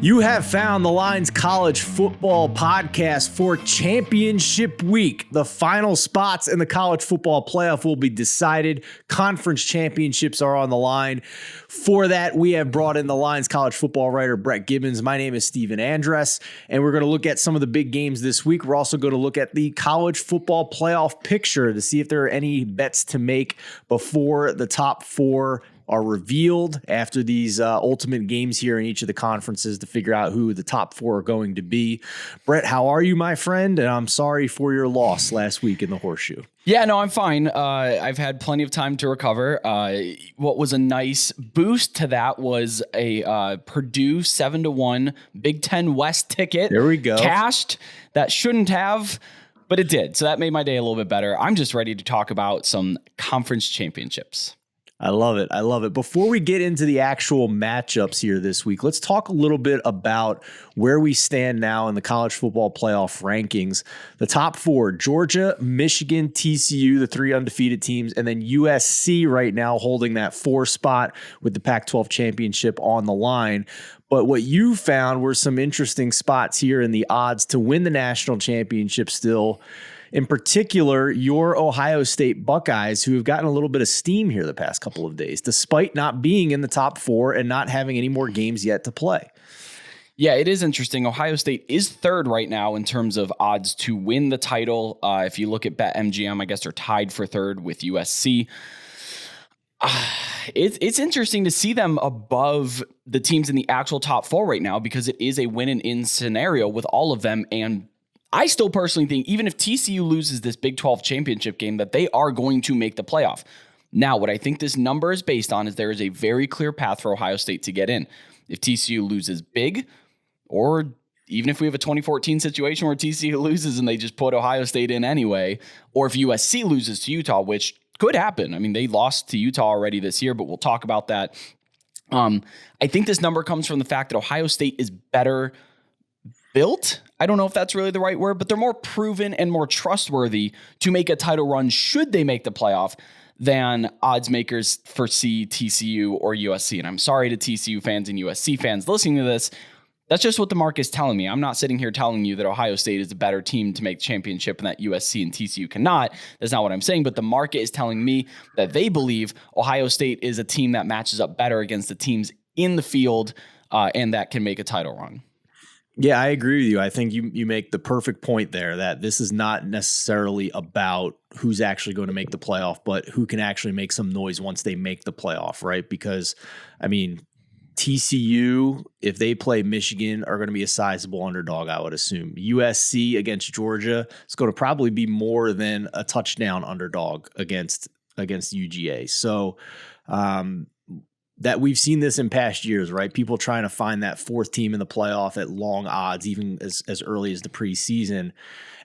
You have found the Lines College Football Podcast for Championship Week. The final spots in the college football playoff will be decided. Conference championships are on the line. For that, we have brought in the Lines College Football writer, Brett Gibbons. My name is Stephen Andress, and we're going to look at some of the big games this week. We're also going to look at the college football playoff picture to see if there are any bets to make before the top four are revealed after these ultimate games here in each of the conferences to figure out who the top four are going to be. Brett, how are you, my friend? And I'm sorry for your loss last week in the Horseshoe. Yeah, no, I'm fine. I've had plenty of time to recover. What was a nice boost to that was a Purdue 7-1 Big Ten West ticket. There we go. Cashed. That shouldn't have, but it did. So that made my day a little bit better. I'm just ready to talk about some conference championships. I love it. I love it. Before we get into the actual matchups here this week, let's talk a little bit about where we stand now in the college football playoff rankings. The top four: Georgia, Michigan, TCU, the three undefeated teams, and then USC right now holding that 4 spot with the Pac-12 championship on the line. But what you found were some interesting spots here in the odds to win the national championship still. In particular, your Ohio State Buckeyes, who have gotten a little bit of steam here the past couple of days, despite not being in the top four and not having any more games yet to play. Yeah, it is interesting. Ohio State is third right now in terms of odds to win the title. If you look at BetMGM, I guess they're tied for third with USC. It's interesting to see them above the teams in the actual top four right now because it is a win and in scenario with all of them. And I still personally think even if TCU loses this Big 12 championship game, that they are going to make the playoff. Now, what I think this number is based on is there is a very clear path for Ohio State to get in. If TCU loses big, or even if we have a 2014 situation where TCU loses and they just put Ohio State in anyway, or if USC loses to Utah, which could happen. I mean, they lost to Utah already this year, but we'll talk about that. I think this number comes from the fact that Ohio State is better built. I don't know if that's really the right word, but they're more proven and more trustworthy to make a title run should they make the playoff than odds makers foresee TCU or USC. And I'm sorry to TCU fans and USC fans listening to this. That's just what the market is telling me. I'm not sitting here telling you that Ohio State is a better team to make the championship and that USC and TCU cannot. That's not what I'm saying. But the market is telling me that they believe Ohio State is a team that matches up better against the teams in the field and that can make a title run. Yeah, I agree with you. I think you make the perfect point there that this is not necessarily about who's actually going to make the playoff, but who can actually make some noise once they make the playoff, right? Because, I mean, TCU, if they play Michigan, are going to be a sizable underdog, I would assume. USC against Georgia is going to probably be more than a touchdown underdog against UGA. So, that we've seen this in past years, right? People trying to find that fourth team in the playoff at long odds, even as early as the preseason. And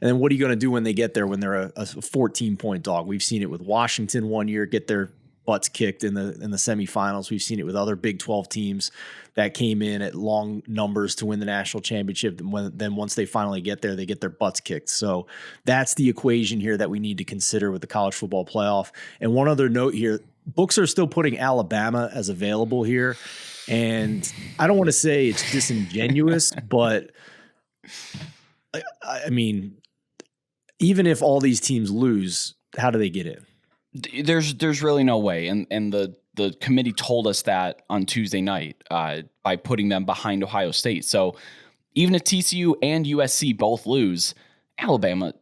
then what are you going to do when they get there when they're a 14-point dog? We've seen it with Washington one year get their butts kicked in the semifinals. We've seen it with other Big 12 teams that came in at long numbers to win the national championship. Then once they finally get there, they get their butts kicked. So that's the equation here that we need to consider with the college football playoff. And one other note here, books are still putting Alabama as available here. And I don't want to say it's disingenuous, but I mean, even if all these teams lose, how do they get in? There's really no way. And the committee told us that on Tuesday night by putting them behind Ohio State. So even if TCU and USC both lose, Alabama,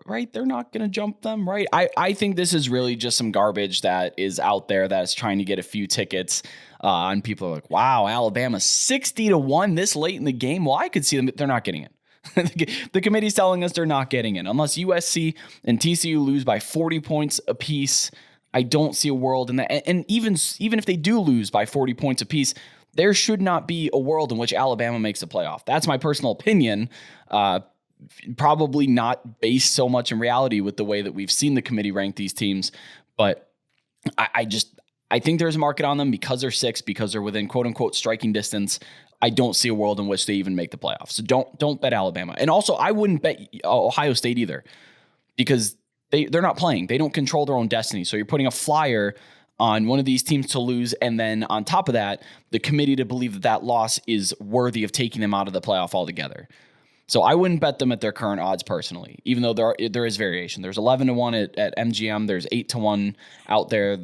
right, they're not going to jump them, right? I think this is really just some garbage that is out there that's trying to get a few tickets. And people are like, wow, Alabama 60-1 this late in the game. Well, I could see them. They're not getting it. The committee's telling us they're not getting in. Unless USC and TCU lose by 40 points apiece, I don't see a world in that. And even if they do lose by 40 points apiece, there should not be a world in which Alabama makes the playoff. That's my personal opinion. Probably not based so much in reality with the way that we've seen the committee rank these teams. But I think there's a market on them because they're 6, because they're within quote unquote striking distance. I don't see a world in which they even make the playoffs. So don't bet Alabama. And also I wouldn't bet Ohio State either because they're not playing. They don't control their own destiny. So you're putting a flyer on one of these teams to lose, and then on top of that, the committee to believe that that loss is worthy of taking them out of the playoff altogether. So I wouldn't bet them at their current odds personally, even though there is variation. There's 11-1 at MGM. There's 8-1 out there.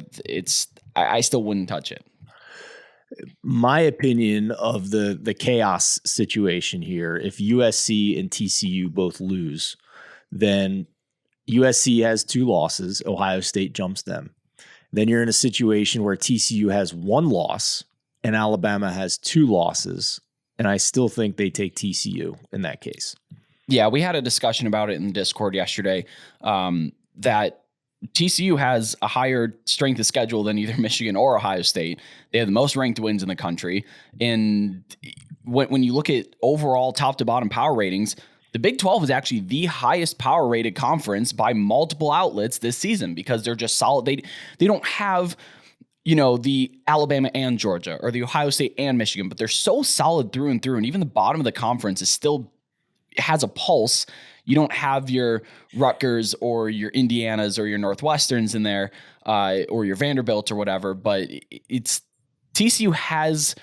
I still wouldn't touch it. My opinion of the chaos situation here, if USC and TCU both lose, then USC has 2 losses. Ohio State jumps them. Then you're in a situation where TCU has 1 loss and Alabama has 2 losses. And I still think they take TCU in that case. Yeah, we had a discussion about it in Discord yesterday, that TCU has a higher strength of schedule than either Michigan or Ohio State. They have the most ranked wins in the country. And when you look at overall top to bottom power ratings, the Big 12 is actually the highest power rated conference by multiple outlets this season because they're just solid. They don't have, the Alabama and Georgia or the Ohio State and Michigan, but they're so solid through and through. And even the bottom of the conference is still has a pulse. You don't have your Rutgers or your Indianas or your Northwesterns in there, or your Vanderbilt or whatever, but it's TCU has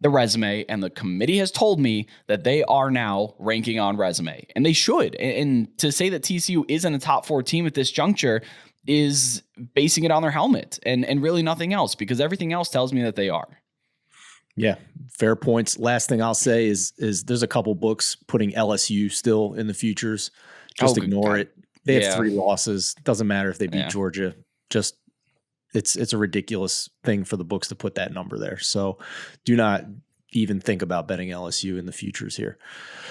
the resume, and the committee has told me that they are now ranking on resume, and they should. And to say that TCU isn't a top 4 team at this juncture is basing it on their helmet and really nothing else, because everything else tells me that they are. Yeah, fair points. Last thing I'll say is there's a couple books putting LSU still in the futures. Just ignore it. They have 3 losses. Doesn't matter if they beat Georgia. Just it's a ridiculous thing for the books to put that number there. So do not even think about betting LSU in the futures here.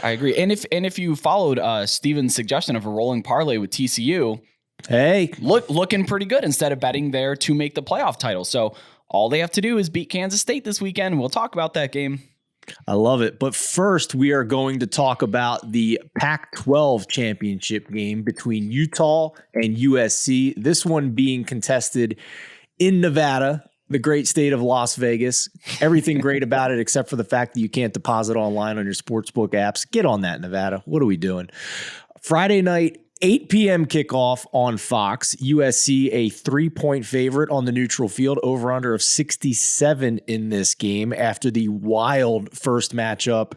I agree. And if you followed Steven's suggestion of a rolling parlay with TCU, hey, looking pretty good instead of betting there to make the playoff title. So all they have to do is beat Kansas State this weekend. We'll talk about that game. I love it. But first, we are going to talk about the Pac-12 championship game between Utah and USC. This one being contested in Nevada, the great state of Las Vegas. Everything great about it except for the fact that you can't deposit online on your sportsbook apps. Get on that, Nevada. What are we doing? Friday night, 8 p.m. kickoff on Fox. USC a 3-point favorite on the neutral field. Over-under of 67 in this game after the wild first matchup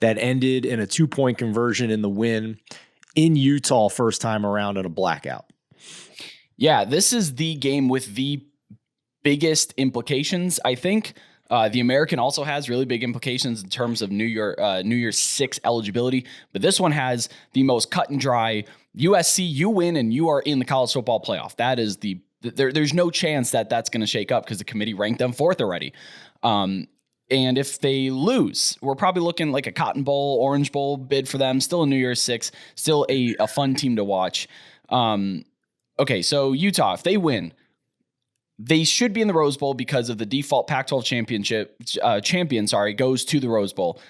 that ended in a 2-point conversion in the win in Utah first time around in a blackout. Yeah, this is the game with the biggest implications, I think. The American also has really big implications in terms of New Year's 6 eligibility, but this one has the most cut and dry. USC, you win and you are in the college football playoff. That is there's no chance that that's going to shake up because the committee ranked them 4th already. And if they lose, we're probably looking like a Cotton Bowl, Orange Bowl bid for them. Still a New Year's 6, still a fun team to watch. Okay, so Utah, if they win, they should be in the Rose Bowl because of the default Pac-12 champion goes to the Rose Bowl.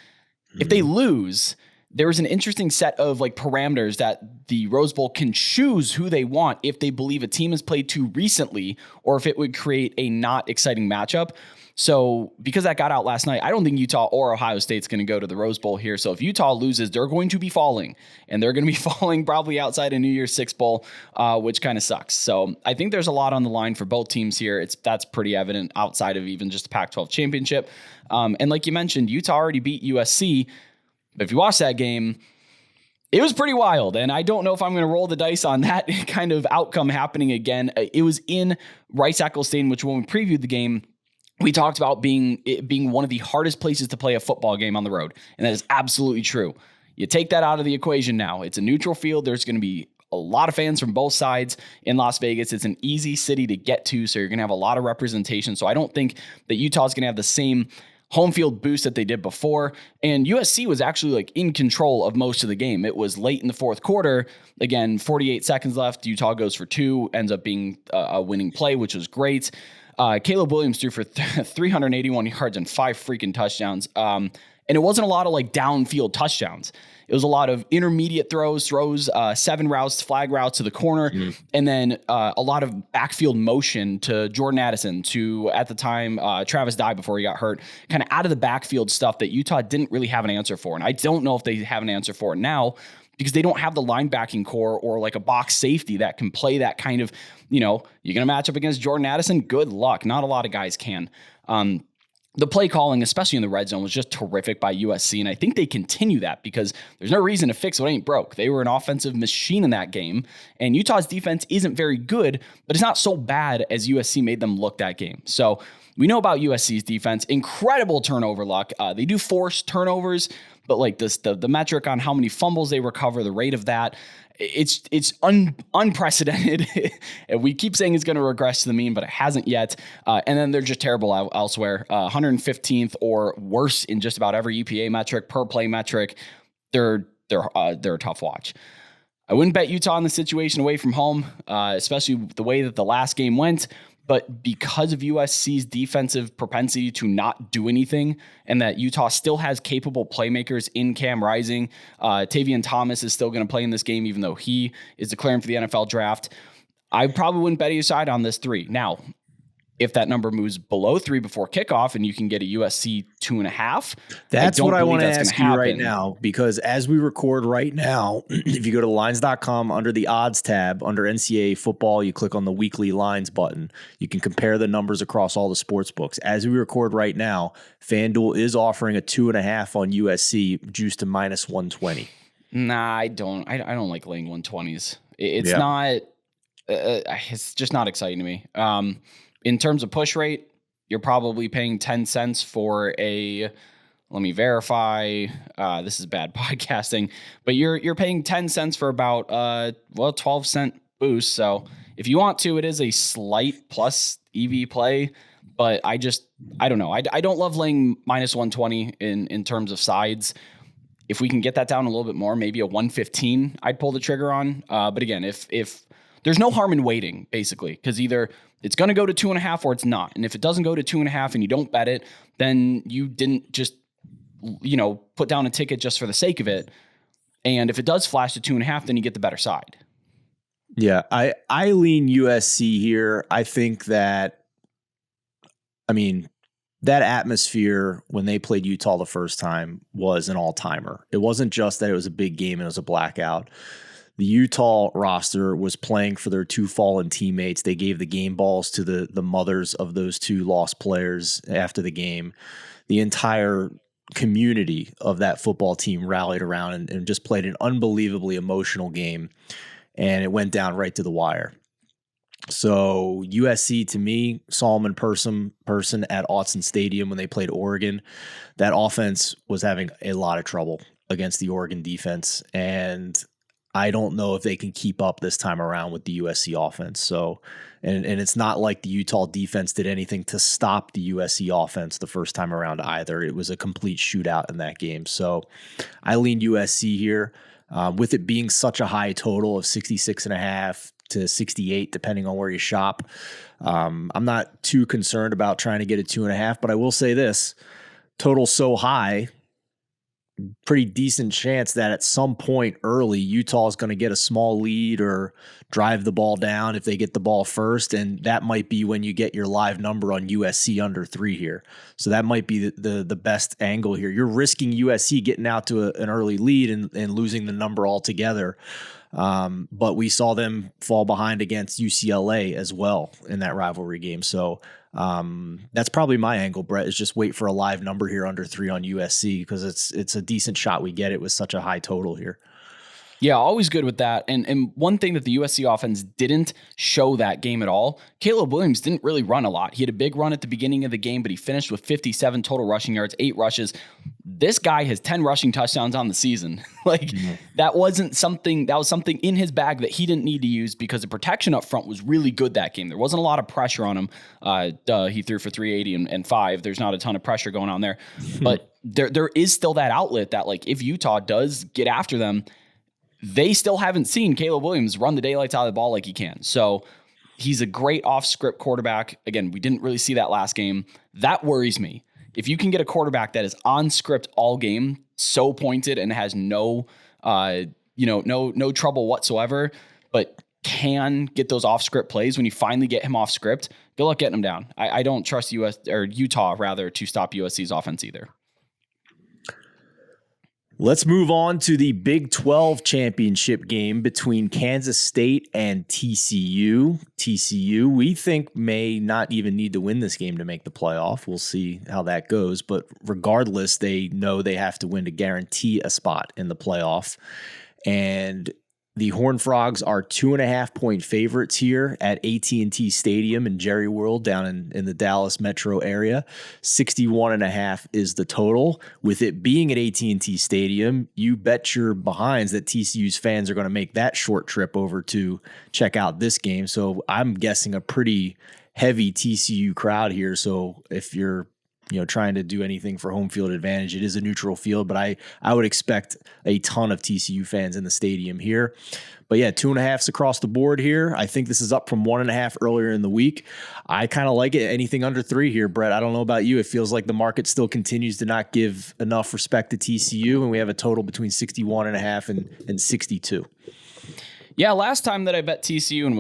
If they lose, there is an interesting set of parameters that the Rose Bowl can choose who they want if they believe a team has played too recently or if it would create a not exciting matchup. So because that got out last night, I don't think Utah or Ohio State's going to go to the Rose Bowl here. So if Utah loses, they're going to be falling, and they're going to be falling probably outside a New Year's 6 bowl, which kind of sucks. So I think there's a lot on the line for both teams here. That's pretty evident outside of even just the Pac-12 championship. And like you mentioned, Utah already beat USC. But if you watch that game, it was pretty wild, and I don't know if I'm going to roll the dice on that kind of outcome happening again. It was in Rice-Eccles Stadium, which when we previewed the game, we talked about it being one of the hardest places to play a football game on the road, and that is absolutely true. You take that out of the equation now. It's a neutral field. There's going to be a lot of fans from both sides in Las Vegas. It's an easy city to get to, so you're going to have a lot of representation. So I don't think that Utah's going to have the same home field boost that they did before. And USC was actually in control of most of the game. It was late in the 4th quarter. Again, 48 seconds left. Utah goes for 2, ends up being a winning play, which was great. Caleb Williams threw for 381 yards and 5 freaking touchdowns. And it wasn't a lot of downfield touchdowns. It was a lot of intermediate throws, 7 routes, flag routes to the corner, and then a lot of backfield motion to Jordan Addison, to, at the time, Travis Dye before he got hurt, kind of out of the backfield stuff that Utah didn't really have an answer for. And I don't know if they have an answer for it now. because they don't have the linebacking core or like a box safety that can play that kind of, you're going to match up against Jordan Addison. Good luck. Not a lot of guys can. The play calling, especially in the red zone, was just terrific by USC, and I think they continue that because there's no reason to fix what ain't broke. They were an offensive machine in that game, and Utah's defense isn't very good, but it's not so bad as USC made them look that game. So we know about USC's defense. Incredible turnover luck. They do force turnovers, but like the metric on how many fumbles they recover, the rate of that, it's unprecedented. And we keep saying it's going to regress to the mean, but it hasn't yet. And then they're just terrible elsewhere. 115th or worse in just about every EPA metric, per play metric. They're a tough watch. I wouldn't bet Utah in the situation away from home, especially the way that the last game went. But because of USC's defensive propensity to not do anything, and that Utah still has capable playmakers in Cam Rising, Tavion Thomas is still going to play in this game, even though he is declaring for the NFL draft. I probably wouldn't bet either side on this 3. Now, if that number moves below 3 before kickoff and you can get a USC 2.5, that's what I want to ask you right now, because as we record right now, if you go to lines.com under the odds tab, under NCAA football, you click on the weekly lines button. You can compare the numbers across all the sports books. As we record right now, FanDuel is offering a 2.5 on USC, juiced to minus 120. Nah, I don't like laying 120s. It's not, it's just not exciting to me. In terms of push rate, you're probably paying 10 cents for let me verify, this is bad podcasting, but you're paying 10 cents for about, 12 cent boost. So if you want to, it is a slight plus EV play, but I don't know. I don't love laying minus 120 in terms of sides. If we can get that down a little bit more, maybe a 115, I'd pull the trigger on. But again, if there's no harm in waiting, basically, because either it's going to go to 2.5 or it's not. And if it doesn't go to 2.5 and you don't bet it, then you didn't just, put down a ticket just for the sake of it. And if it does flash to 2.5, then you get the better side. Yeah, I lean USC here. I think that, that atmosphere when they played Utah the first time was an all-timer. It wasn't just that it was a big game and it was a blackout. The Utah roster was playing for their 2 fallen teammates. They gave the game balls to the mothers of those 2 lost players after the game. The entire community of that football team rallied around and just played an unbelievably emotional game, and it went down right to the wire. So USC, to me, saw them in person at Autzen Stadium when they played Oregon. That offense was having a lot of trouble against the Oregon defense, and I don't know if they can keep up this time around with the USC offense. So, and it's not like the Utah defense did anything to stop the USC offense the first time around either. It was a complete shootout in that game. So I lean USC here, with it being such a high total of 66.5 to 68, depending on where you shop. I'm not too concerned about trying to get a 2.5, but I will say this: total so high, pretty decent chance that at some point early, Utah is going to get a small lead or drive the ball down if they get the ball first. And that might be when you get your live number on USC under 3 here. So that might be the best angle here. You're risking USC getting out to an early lead and losing the number altogether. But we saw them fall behind against UCLA as well in that rivalry game. So that's probably my angle, Brett, is just wait for a live number here under 3 on USC, because it's a decent shot we get it with such a high total here. Yeah, always good with that. And one thing that the USC offense didn't show that game at all, Caleb Williams didn't really run a lot. He had a big run at the beginning of the game, but he finished with 57 total rushing yards, 8 rushes. This guy has 10 rushing touchdowns on the season. That was something in his bag that he didn't need to use, because the protection up front was really good that game. There wasn't a lot of pressure on him. He threw for 380 and 5. There's not a ton of pressure going on there. But there is still that outlet that, like, if Utah does get after them, they still haven't seen Caleb Williams run the daylights out of the ball like he can. So he's a great off-script quarterback. Again, we didn't really see that last game. That worries me. If you can get a quarterback that is on script all game, so pointed, and has no trouble whatsoever, but can get those off-script plays when you finally get him off script, good luck getting him down. I don't trust Utah to stop USC's offense either. Let's move on to the Big 12 championship game between Kansas State and TCU. TCU, we think, may not even need to win this game to make the playoff. We'll see how that goes. But regardless, they know they have to win to guarantee a spot in the playoff. And the Horned Frogs are 2.5-point favorites here at AT&T Stadium in Jerry World down in the Dallas metro area. 61.5 is the total. With it being at AT&T Stadium, you bet your behinds that TCU's fans are going to make that short trip over to check out this game. So I'm guessing a pretty heavy TCU crowd here. So if you're trying to do anything for home field advantage, it is a neutral field, but I would expect a ton of TCU fans in the stadium here. But yeah, 2.5s across the board here. I think this is up from 1.5 earlier in the week. I kind of like it. Anything under 3 here, Brett. I don't know about you. It feels like the market still continues to not give enough respect to TCU, and we have a total between 61.5 and 62. Yeah, last time that I bet TCU and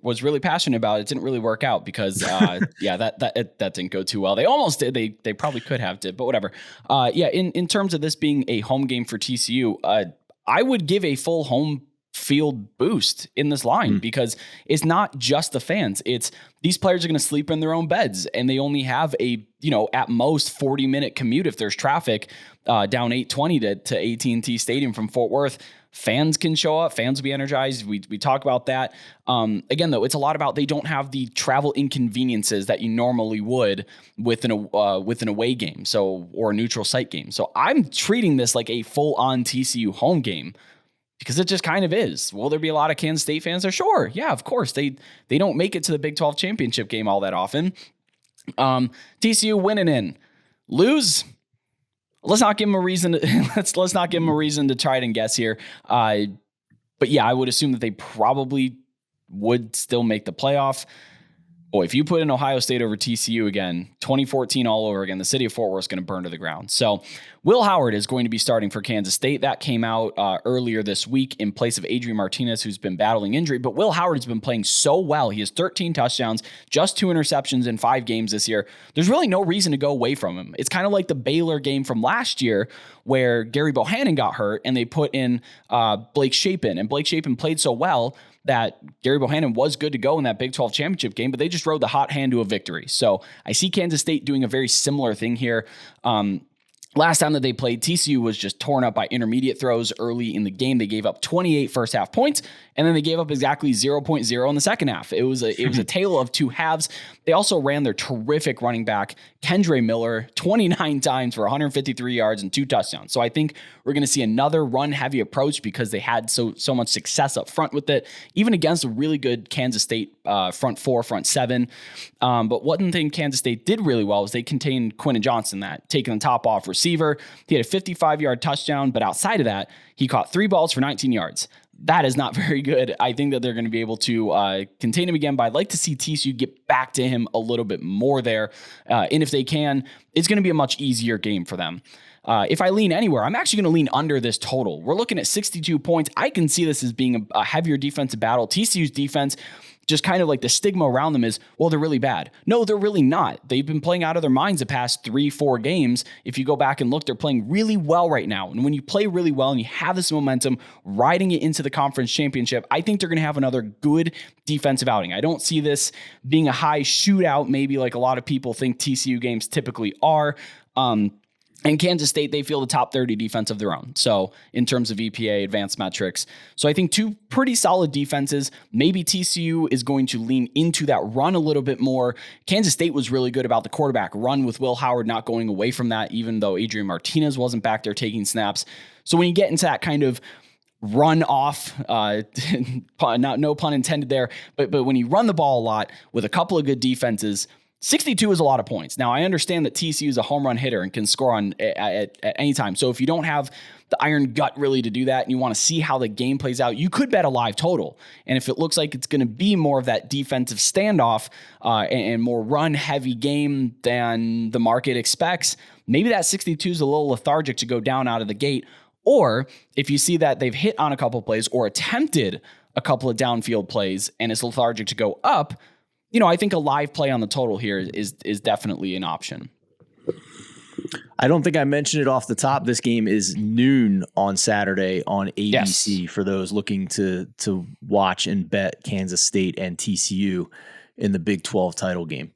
was really passionate about it, didn't really work out because that didn't go too well. They almost did. They probably could have did, but whatever. In terms of this being a home game for TCU, I would give a full home field boost in this line because it's not just the fans. It's these players are going to sleep in their own beds and they only have a, at most 40-minute commute if there's traffic down 820 to AT&T Stadium from Fort Worth. Fans can show up. Fans will be energized. We talk about that. Again, though, it's a lot about they don't have the travel inconveniences that you normally would with an away game, or a neutral site game. So I'm treating this like a full-on TCU home game because it just kind of is. Will there be a lot of Kansas State fans there? Sure. Yeah, of course. They don't make it to the Big 12 championship game all that often. TCU winning in. Lose. Let's not give them a reason to, let's not give them a reason to try it and guess here. But yeah, I would assume that they probably would still make the playoff. Boy, if you put in Ohio State over TCU again, 2014 all over again, the city of Fort Worth is going to burn to the ground. So Will Howard is going to be starting for Kansas State. That came out earlier this week in place of Adrian Martinez, who's been battling injury. But Will Howard has been playing so well. He has 13 touchdowns, just 2 interceptions in 5 games this year. There's really no reason to go away from him. It's kind of like the Baylor game from last year where Gary Bohannon got hurt and they put in Blake Shapen. And Blake Shapen played so well that Gary Bohannon was good to go in that Big 12 championship game, but they just rode the hot hand to a victory. So I see Kansas State doing a very similar thing here. Last time that they played, TCU was just torn up by intermediate throws early in the game. They gave up 28 first half points, and then they gave up exactly 0.0 in the second half. It was a tale of 2 halves. They also ran their terrific running back, Kendre Miller, 29 times for 153 yards and 2 touchdowns. So I think we're going to see another run-heavy approach because they had so much success up front with it, even against a really good Kansas State front 4, front 7. But one thing Kansas State did really well was they contained Quentin Johnson, that taking the top off receiver. He had a 55-yard touchdown, but outside of that, he caught 3 balls for 19 yards. That is not very good. I think that they're going to be able to contain him again, but I'd like to see TCU get back to him a little bit more there. And if they can, it's going to be a much easier game for them. If I lean anywhere, I'm actually going to lean under this total. We're looking at 62 points. I can see this as being a heavier defensive battle. TCU's defense, just kind of like the stigma around them is, well, they're really bad. No, they're really not. They've been playing out of their minds the past 3-4 games. If you go back and look, they're playing really well right now. And when you play really well and you have this momentum riding it into the conference championship, I think they're going to have another good defensive outing. I don't see this being a high shootout, maybe like a lot of people think TCU games typically are. And Kansas State, they feel the top 30 defense of their own. So in terms of EPA, advanced metrics. So I think 2 pretty solid defenses. Maybe TCU is going to lean into that run a little bit more. Kansas State was really good about the quarterback run with Will Howard not going away from that, even though Adrian Martinez wasn't back there taking snaps. So when you get into that kind of run off, no pun intended there, but when you run the ball a lot with a couple of good defenses, 62 is a lot of points. Now, I understand that TCU is a home run hitter and can score on at any time. So if you don't have the iron gut really to do that and you want to see how the game plays out, you could bet a live total. And if it looks like it's going to be more of that defensive standoff and more run-heavy game than the market expects, maybe that 62 is a little lethargic to go down out of the gate. Or if you see that they've hit on a couple of plays or attempted a couple of downfield plays and it's lethargic to go up, I think a live play on the total here is definitely an option. I don't think I mentioned it off the top. This game is noon on Saturday on ABC for those looking to watch and bet Kansas State and TCU in the Big 12 title game.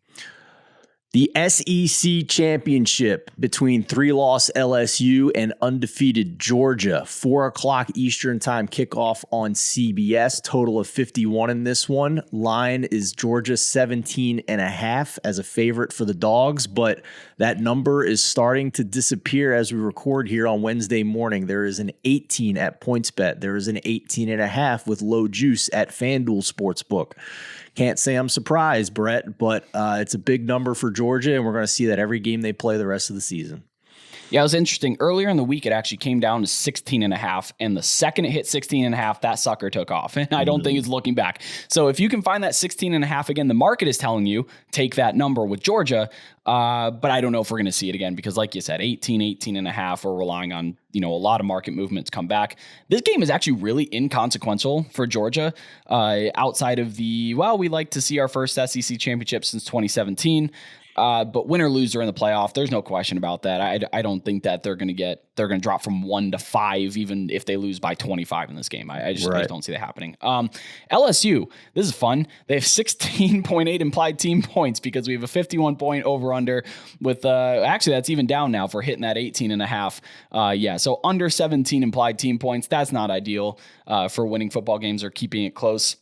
The SEC championship between 3-loss LSU and undefeated Georgia, 4:00 Eastern time kickoff on CBS. Total of 51 in this one. Line is Georgia 17.5 as a favorite for the Dogs, but that number is starting to disappear as we record here on Wednesday morning. There is an 18 at PointsBet. There is an 18.5 with low juice at FanDuel Sportsbook. Can't say I'm surprised, Brett, but it's a big number for Georgia, and we're going to see that every game they play the rest of the season. Yeah, it was interesting. Earlier in the week, it actually came down to 16.5, and the second it hit 16.5, that sucker took off, and I don't think it's looking back. So if you can find that 16.5 again, the market is telling you, take that number with Georgia, but I don't know if we're going to see it again because, like you said, 18.5, we're relying on a lot of market movement to come back. This game is actually really inconsequential for Georgia outside of we like to see our first SEC championship since 2017. But win or lose, they're in the playoff. There's no question about that. I don't think that they're going to drop from 1 to 5, even if they lose by 25 in this game. I just don't see that happening. LSU, this is fun. They have 16.8 implied team points because we have a 51 point over under with, actually that's even down now for hitting that 18.5. So under 17 implied team points. That's not ideal, for winning football games or keeping it close.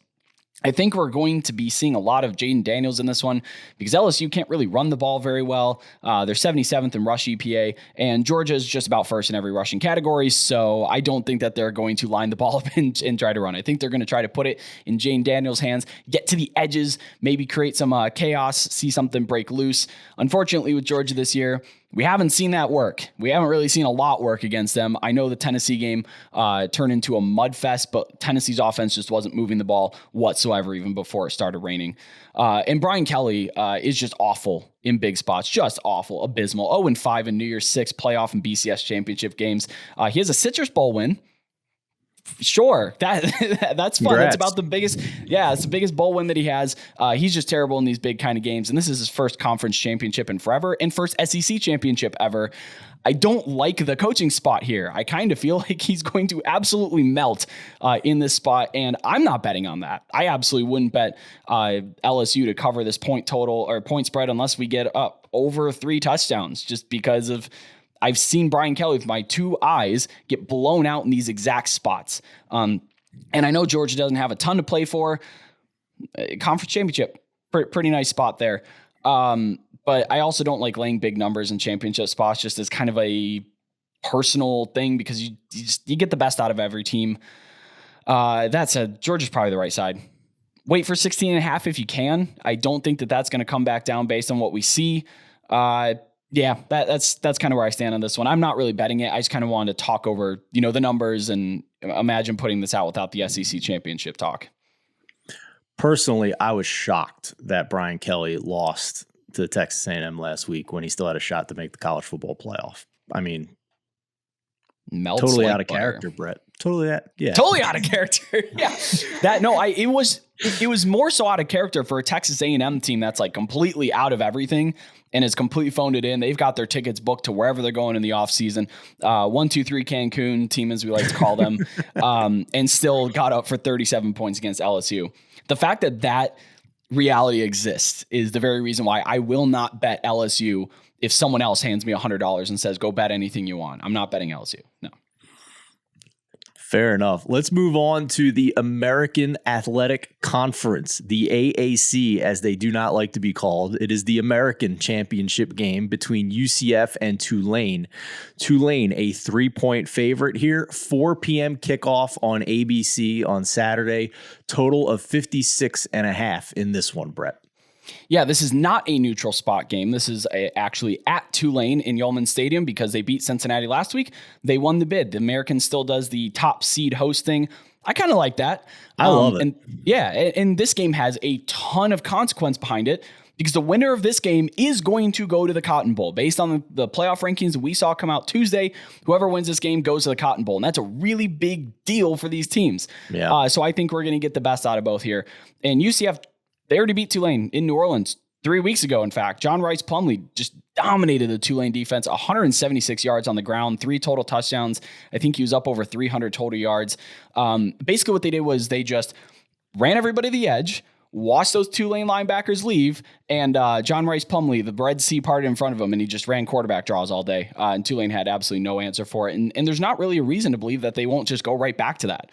I think we're going to be seeing a lot of Jaden Daniels in this one because LSU can't really run the ball very well. They're 77th in rush EPA, and Georgia is just about first in every rushing category, so I don't think that they're going to line the ball up and try to run. I think they're going to try to put it in Jaden Daniels' hands, get to the edges, maybe create some chaos, see something break loose. Unfortunately, with Georgia this year, we haven't seen that work. We haven't really seen a lot work against them. I know the Tennessee game turned into a mud fest, but Tennessee's offense just wasn't moving the ball whatsoever even before it started raining. And Brian Kelly is just awful in big spots, just awful, abysmal. 0-5 in New Year's 6 playoff and BCS championship games. He has a Citrus Bowl win. Sure, that's fun. Congrats. That's about the biggest. Yeah, it's the biggest bowl win that he has. He's just terrible in these big kind of games, and this is his first conference championship in forever and first SEC championship ever. I don't like the coaching spot here. I kind of feel like he's going to absolutely melt in this spot, and I'm not betting on that. I absolutely wouldn't bet LSU to cover this point total or point spread unless we get up over 3 touchdowns, just because of I've seen Brian Kelly with my 2 eyes get blown out in these exact spots. And I know Georgia doesn't have a ton to play for. Conference championship, pretty nice spot there. But I also don't like laying big numbers in championship spots just as kind of a personal thing because you get the best out of every team. That said, Georgia's probably the right side. Wait for 16.5 if you can. I don't think that that's going to come back down based on what we see. Yeah, that's kind of where I stand on this one. I'm not really betting it. I just kind of wanted to talk over, the numbers and imagine putting this out without the SEC championship talk. Personally, I was shocked that Brian Kelly lost to Texas A&M last week when he still had a shot to make the college football playoff. I mean, melts totally like out of butter. Character, Brett. Totally out of character. Yeah. It was more so out of character for a Texas A&M team that's like completely out of everything and has completely phoned it in. They've got their tickets booked to wherever they're going in the offseason. 1-2-3 Cancun team, as we like to call them, and still got up for 37 points against LSU. The fact that reality exists is the very reason why I will not bet LSU if someone else hands me $100 and says, go bet anything you want. I'm not betting LSU. No. Fair enough. Let's move on to the American Athletic Conference, the AAC, as they do not like to be called. It is the American Championship game between UCF and Tulane. Tulane, a 3-point favorite here. 4 p.m. kickoff on ABC on Saturday. Total of 56.5 in this one, Brett. Yeah, this is not a neutral spot game. This is actually at Tulane in Yulman Stadium because they beat Cincinnati last week. They won the bid. The American still does the top seed hosting. I kind of like that. I love it. And this game has a ton of consequence behind it because the winner of this game is going to go to the Cotton Bowl. Based on the playoff rankings that we saw come out Tuesday, whoever wins this game goes to the Cotton Bowl. And that's a really big deal for these teams. Yeah. So I think we're going to get the best out of both here. And UCF, they already beat Tulane in New Orleans 3 weeks ago, in fact, John Rice Plumlee just dominated the Tulane defense, 176 yards on the ground, 3 total touchdowns. I think he was up over 300 total yards. Basically what they did was they just ran everybody to the edge, watched those Tulane linebackers leave, and John Rice Plumlee, the Red Sea parted in front of him, and he just ran quarterback draws all day. And Tulane had absolutely no answer for it. And there's not really a reason to believe that they won't just go right back to that.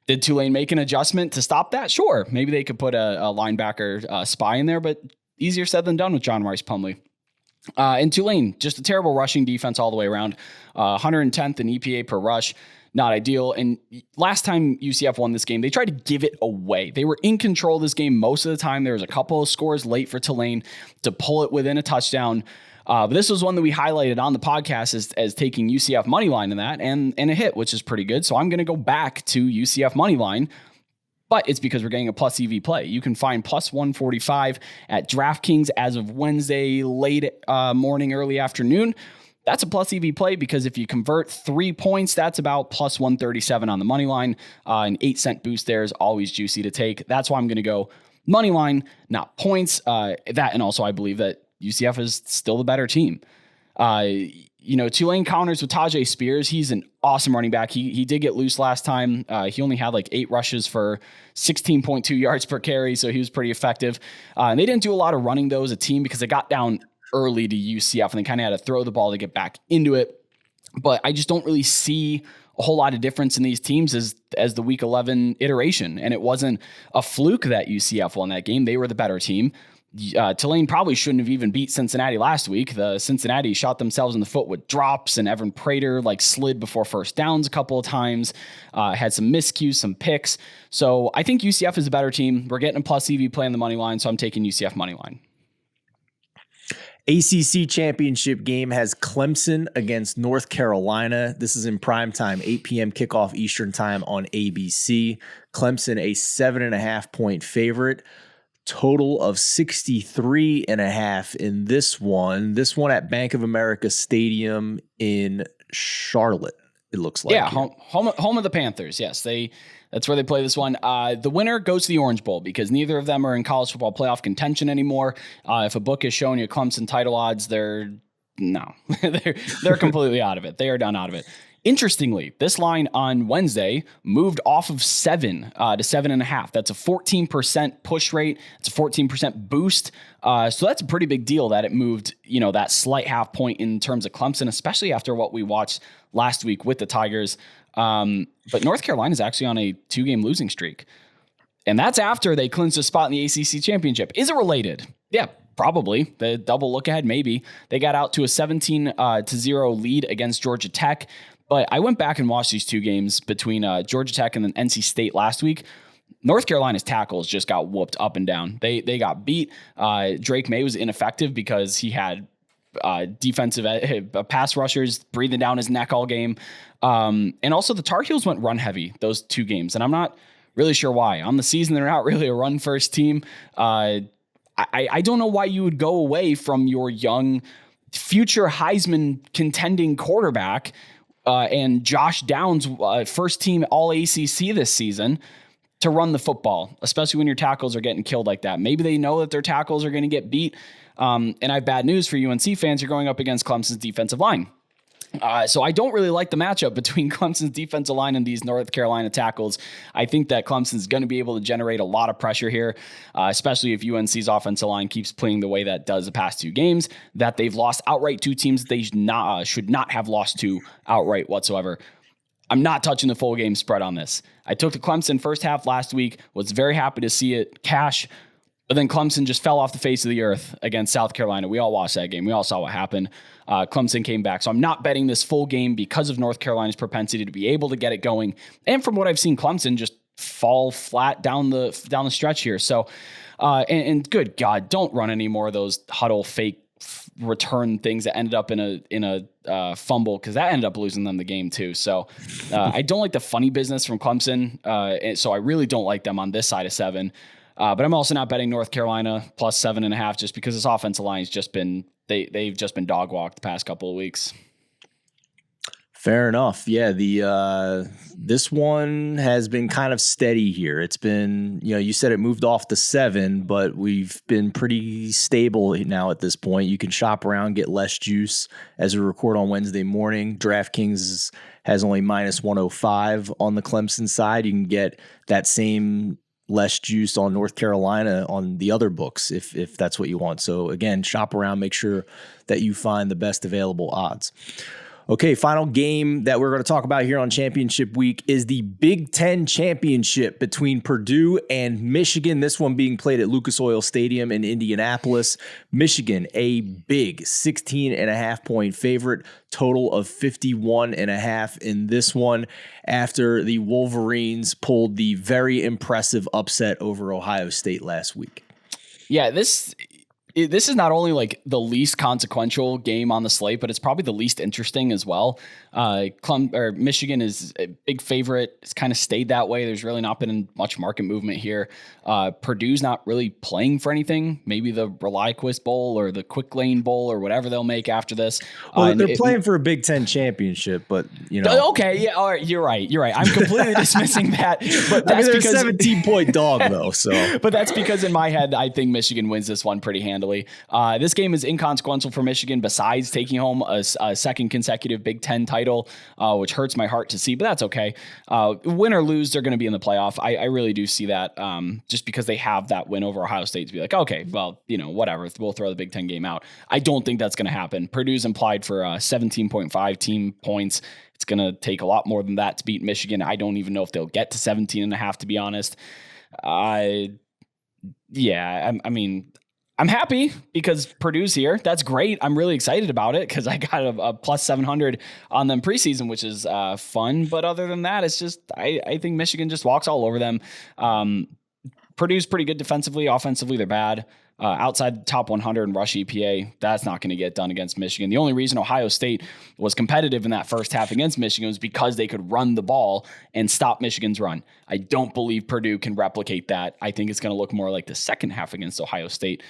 Did Tulane make an adjustment to stop that? Sure. Maybe they could put a linebacker spy in there, but easier said than done with John Rice Plumlee. And Tulane, just a terrible rushing defense all the way around. 110th in EPA per rush. Not ideal. And last time UCF won this game, they tried to give it away. They were in control of this game most of the time. There was a couple of scores late for Tulane to pull it within a touchdown. But this was one that we highlighted on the podcast as taking UCF money line in that and a hit, which is pretty good. So I'm going to go back to UCF money line, but it's because we're getting a plus EV play. You can find plus 145 at DraftKings as of Wednesday, late morning, early afternoon. That's a plus EV play because if you convert 3 points, that's about plus 137 on the money line. An 8-cent boost there is always juicy to take. That's why I'm going to go money line, not points. And also I believe that UCF is still the better team. Tulane counters with Tajay Spears. He's an awesome running back. He did get loose last time. He only had like 8 rushes for 16.2 yards per carry, so he was pretty effective. And they didn't do a lot of running though as a team because they got down early to UCF and they kind of had to throw the ball to get back into it. But I just don't really see a whole lot of difference in these teams as the week 11 iteration. And it wasn't a fluke that UCF won that game. They were the better team. Tulane probably shouldn't have even beat Cincinnati last week. The Cincinnati shot themselves in the foot with drops, and Evan Prater slid before first downs a couple of times, had some miscues, some picks. So I think UCF is a better team. We're getting a plus EV play on the money line, so I'm taking UCF money line. ACC championship game has Clemson against North Carolina. This is in prime time, 8 p.m. kickoff Eastern time on ABC. Clemson, a 7.5 point favorite. Total of 63.5 in this one. This one at Bank of America Stadium in Charlotte, it looks like. Yeah, home of the Panthers. Yes, that's where they play this one. The winner goes to the Orange Bowl because neither of them are in college football playoff contention anymore. If a book is showing you Clemson title odds, they're completely out of it. They are done out of it. Interestingly, this line on Wednesday moved off of 7 to 7.5. That's a 14% push rate. It's a 14% boost. So that's a pretty big deal that it moved, that slight half point in terms of Clemson, especially after what we watched last week with the Tigers. But North Carolina is actually on a 2-game losing streak. And that's after they clinched a spot in the ACC championship. Is it related? Yeah, probably. The double look ahead, maybe. They got out to a 17-0 lead against Georgia Tech. But I went back and watched these 2 games between Georgia Tech and then NC State last week. North Carolina's tackles just got whooped up and down. They got beat. Drake May was ineffective because he had defensive pass rushers breathing down his neck all game. And also the Tar Heels went run heavy those 2 games. And I'm not really sure why. On the season, they're not really a run first team. I don't know why you would go away from your young future Heisman contending quarterback and Josh Downs, first team all ACC this season, to run the football, especially when your tackles are getting killed like that. Maybe they know that their tackles are going to get beat. And I have bad news for UNC fans. You're going up against Clemson's defensive line. So I don't really like the matchup between Clemson's defensive line and these North Carolina tackles. I think that Clemson's going to be able to generate a lot of pressure here, especially if UNC's offensive line keeps playing the way that it does the past 2 games, that they've lost outright to teams they should not have lost to outright whatsoever. I'm not touching the full game spread on this. I took the Clemson first half last week, was very happy to see it cash, but then Clemson just fell off the face of the earth against South Carolina. We all watched that game. We all saw what happened. Clemson came back. So I'm not betting this full game because of North Carolina's propensity to be able to get it going. And from what I've seen, Clemson just fall flat down the stretch here. So, and good God, don't run any more of those huddle fake return things that ended up in a fumble, because that ended up losing them the game too. So I don't like the funny business from Clemson. And so I really don't like them on this side of 7. But I'm also not betting North Carolina plus 7.5 just because this offensive line has just been, they've just been dog walked the past couple of weeks. Fair enough. Yeah, this one has been kind of steady here. It's been, you said it moved off to 7, but we've been pretty stable now at this point. You can shop around, get less juice as we record on Wednesday morning. DraftKings has only minus 105 on the Clemson side. You can get that same less juice on North Carolina on the other books if that's what you want. So again, shop around, make sure that you find the best available odds. Okay, final game that we're going to talk about here on Championship Week is the Big Ten Championship between Purdue and Michigan. This one being played at Lucas Oil Stadium in Indianapolis. Michigan, a big 16.5-point favorite, total of 51.5 in this one after the Wolverines pulled the very impressive upset over Ohio State last week. Yeah, this is not only like the least consequential game on the slate, but it's probably the least interesting as well. Michigan is a big favorite. It's kind of stayed that way. There's really not been much market movement here. Purdue's not really playing for anything. Maybe the ReliQuist Bowl or the Quick Lane Bowl or whatever they'll make after this. Well, they're playing for a Big Ten championship, but Okay, yeah, all right, you're right. I'm completely dismissing that. But that's they're a 17-point dog though. So, but that's because in my head, I think Michigan wins this one pretty handily. This game is inconsequential for Michigan besides taking home a second consecutive Big Ten title, which hurts my heart to see, but that's okay. Win or lose, they're going to be in the playoff. I really do see that just because they have that win over Ohio State to be like, okay, well, whatever, we'll throw the Big Ten game out. I don't think that's going to happen. Purdue's implied for 17.5 team points. It's going to take a lot more than that to beat Michigan. I don't even know if they'll get to 17.5, to be honest. I mean, I'm happy because Purdue's here. That's great. I'm really excited about it because I got a plus 700 on them preseason, which is fun. But other than that, it's just I think Michigan just walks all over them. Purdue's pretty good defensively. Offensively, they're bad. Outside the top 100 in rush EPA, that's not going to get done against Michigan. The only reason Ohio State was competitive in that first half against Michigan was because they could run the ball and stop Michigan's run. I don't believe Purdue can replicate that. I think it's going to look more like the second half against Ohio State.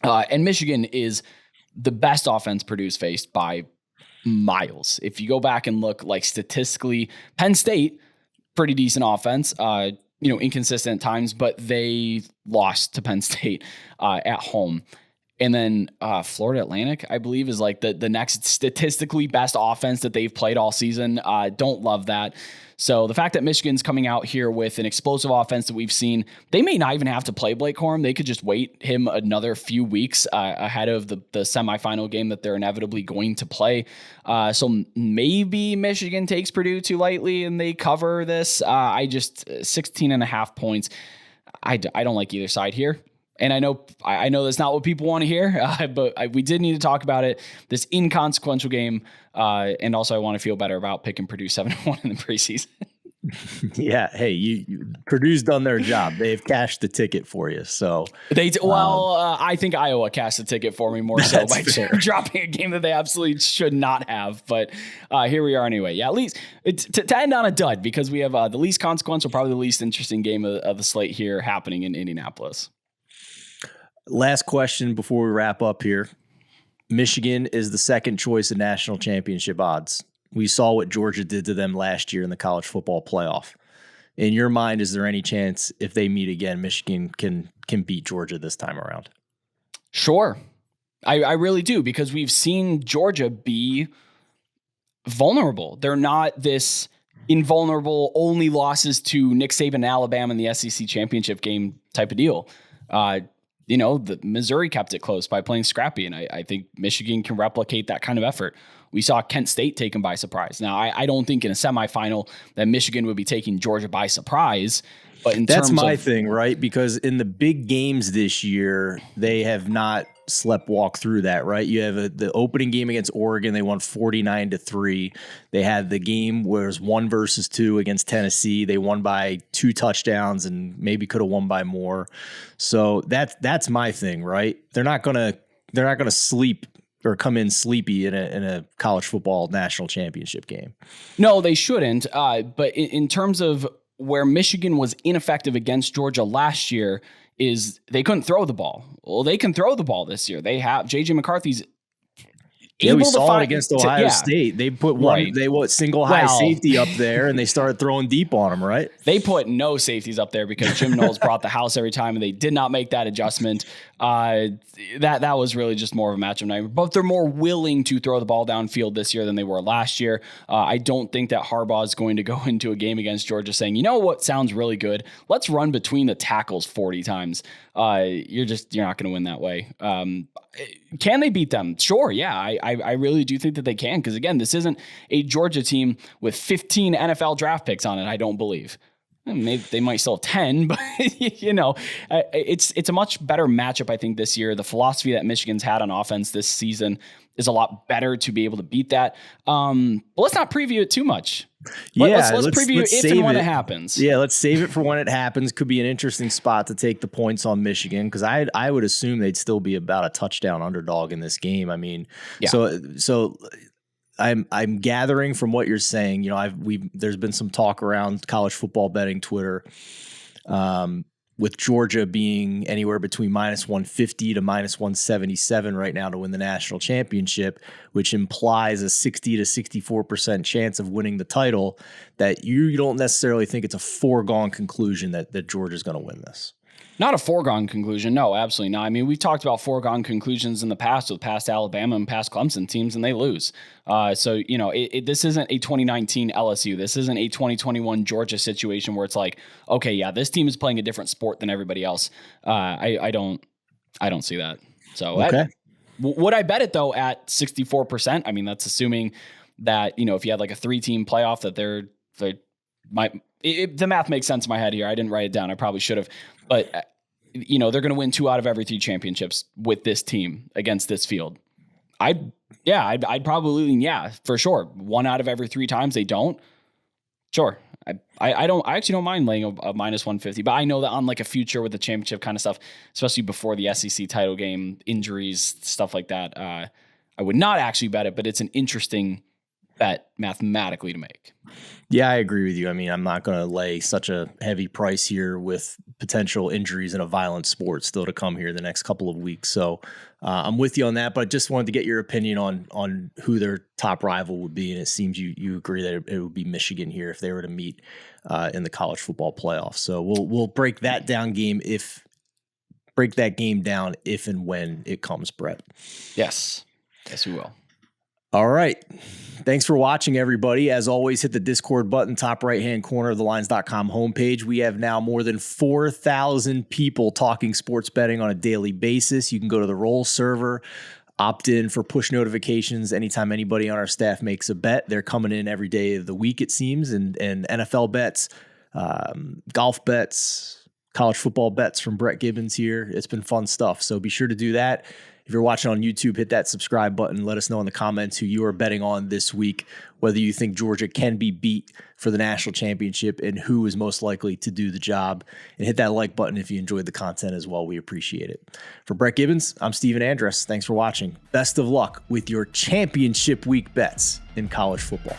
And Michigan is the best offense Purdue's faced by miles. If you go back and look, like, statistically, Penn State, pretty decent offense, inconsistent at times, but they lost to Penn State at home. And then Florida Atlantic, I believe, is like the next statistically best offense that they've played all season. Don't love that. So the fact that Michigan's coming out here with an explosive offense that we've seen, they may not even have to play Blake Corum. They could just wait him another few weeks ahead of the semifinal game that they're inevitably going to play. So maybe Michigan takes Purdue too lightly and they cover this. 16.5 points. I don't like either side here. And I know that's not what people want to hear, but we did need to talk about it. This inconsequential game, and also I want to feel better about picking Purdue 7-1 in the preseason. Yeah, hey, Purdue's done their job. They've cashed the ticket for you. So I think Iowa cashed the ticket for me more so by dropping a game that they absolutely should not have. But here we are anyway. Yeah, at least to end on a dud because we have the least consequential, probably the least interesting game of the slate here happening in Indianapolis. Last question before we wrap up here. Michigan is the second choice in national championship odds. We saw what Georgia did to them last year in the college football playoff. In your mind, is there any chance if they meet again, Michigan can beat Georgia this time around? Sure. I really do, because we've seen Georgia be vulnerable. They're not this invulnerable, only losses to Nick Saban and Alabama in the SEC championship game type of deal. The Missouri kept it close by playing scrappy, and I think Michigan can replicate that kind of effort. We saw Kent State taken by surprise. Now, I don't think in a semifinal that Michigan would be taking Georgia by surprise, but that's my thing, right? Because in the big games this year, they have not sleptwalk through that, right? You have the opening game against Oregon. They won 49-3. They had the game where it was 1 versus 2 against Tennessee. They won by 2 touchdowns and maybe could have won by more. So that's my thing, right? They're not gonna sleep or come in sleepy in a college football national championship game. No, they shouldn't. But in terms of where Michigan was ineffective against Georgia last year, is they couldn't throw the ball. Well, they can throw the ball this year. They have J.J. McCarthy's Yeah, we able to saw it find against Ohio State. They put single high safety up there, and they started throwing deep on them, right? They put no safeties up there because Jim Knowles brought the house every time, and they did not make that adjustment. That was really just more of a matchup night. But they're more willing to throw the ball downfield this year than they were last year. I don't think that Harbaugh is going to go into a game against Georgia saying, you know what sounds really good? Let's run between the tackles 40 times. You're not going to win that way. Can they beat them? Sure. Yeah, I really do think that they can. Because again, this isn't a Georgia team with 15 NFL draft picks on it. I don't believe. Maybe they might still have 10, but it's a much better matchup. I think this year, the philosophy that Michigan's had on offense this season is a lot better to be able to beat that. But let's not preview it too much. Let's preview if and when it happens. Yeah, let's save it for when it happens. Could be an interesting spot to take the points on Michigan, because I would assume they'd still be about a touchdown underdog in this game. I mean, so I'm gathering from what you're saying. There's been some talk around college football betting Twitter, with Georgia being anywhere between -150 to -177 right now to win the national championship, which implies a 60 to 64% chance of winning the title. That you don't necessarily think it's a foregone conclusion that Georgia's going to win this. Not a foregone conclusion. No, absolutely not. I mean, we've talked about foregone conclusions in the past with past Alabama and past Clemson teams, and they lose. This isn't a 2019 LSU. This isn't a 2021 Georgia situation where it's like, okay, yeah, this team is playing a different sport than everybody else. I don't see that. So okay. Would I bet it though at 64%? I mean, that's assuming that, if you had like a 3-team playoff that the math makes sense in my head here. I didn't write it down. I probably should have. But, they're going to win 2 out of every 3 championships with this team against this field. I'd probably lean, for sure. 1 out of every 3 times they don't. Sure. I actually don't mind laying a -150, but I know that on like a future with the championship kind of stuff, especially before the SEC title game, injuries, stuff like that, I would not actually bet it, but it's an interesting bet mathematically to make. Yeah, I agree with you. I mean, I'm not going to lay such a heavy price here with potential injuries in a violent sport still to come here the next couple of weeks. So I'm with you on that, but just wanted to get your opinion on who their top rival would be. And it seems you agree that it would be Michigan here if they were to meet in the college football playoffs. So we'll break that game down if and when it comes, Brett. Yes, we will. All right. Thanks for watching, everybody. As always, hit the Discord button, top right-hand corner of the lines.com homepage. We have now more than 4,000 people talking sports betting on a daily basis. You can go to the Roll server, opt in for push notifications anytime anybody on our staff makes a bet. They're coming in every day of the week, it seems, and NFL bets, golf bets, college football bets from Brett Gibbons here. It's been fun stuff, so be sure to do that. If you're watching on YouTube, hit that subscribe button. Let us know in the comments who you are betting on this week, whether you think Georgia can be beat for the national championship and who is most likely to do the job. And hit that like button if you enjoyed the content as well. We appreciate it. For Brett Gibbons, I'm Steven Andress. Thanks for watching. Best of luck with your championship week bets in college football.